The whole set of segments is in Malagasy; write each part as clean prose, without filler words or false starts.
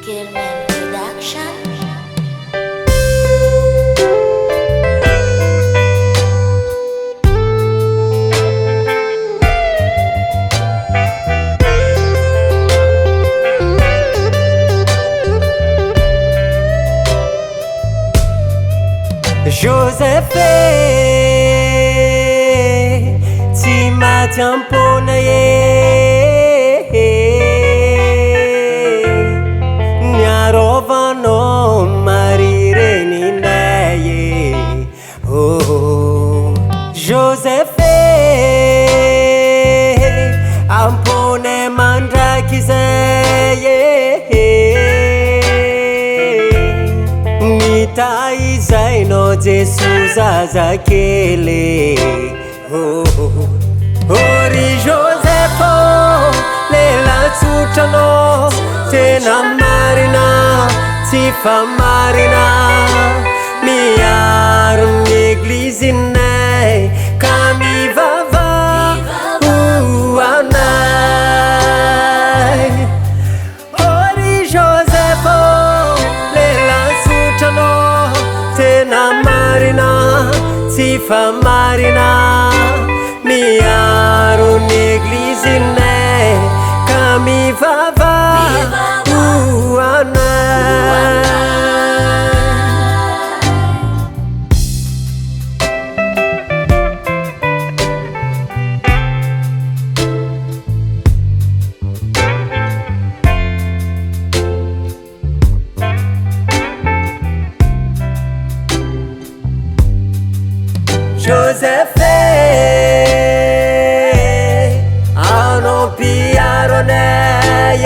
Kirman Production. Josephe tsy maty ampona niarovanao marirenindray Josephe ampona mandraky zay nitaizainao Jesu zazakely Ori Joseph lela tsotranao tena marina tsy fa marina miaro n'eglizinay ka mivavaka anay Ori Joseph lela tsotranao tena marina tsy fa marina miaro n'eglizinay ka mivavaka anay Josephe ano piaronay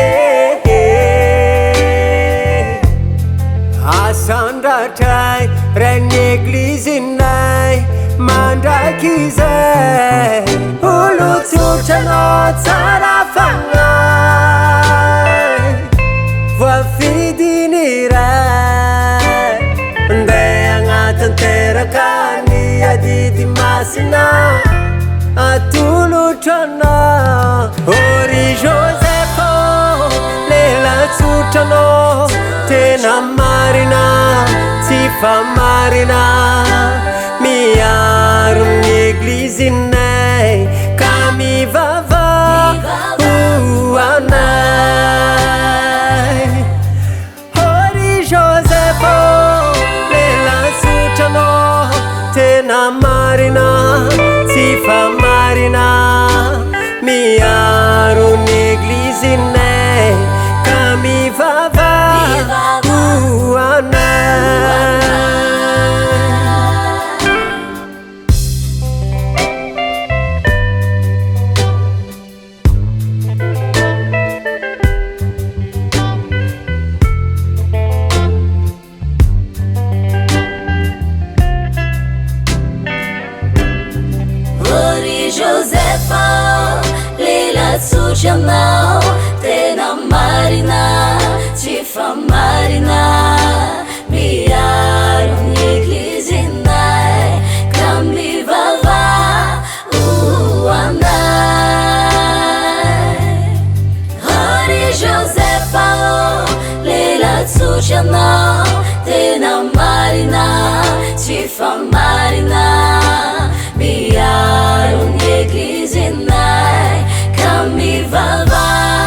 asandratray ren'eglizinay mandrakizay olotsotranao tsara fagnay voafidiniray ndeha agnatanteraka Adidi masina atolotrana Ori Joseph lela tsotranao tena marina tsy fa marina miaro n'eglizinay ka mivavaka anay Ori Joseph lela tsotranao tena marina tsy fa marina miaro n'eglizinay ka mivavaka anay Joseph lela tsotranao tena marina tsy fa marina miaro n'eglizinay ka mivavaka anay Ori Joseph lela tsotranao tena marina tsy fa marina miaro n'eglizinay ka mivavaka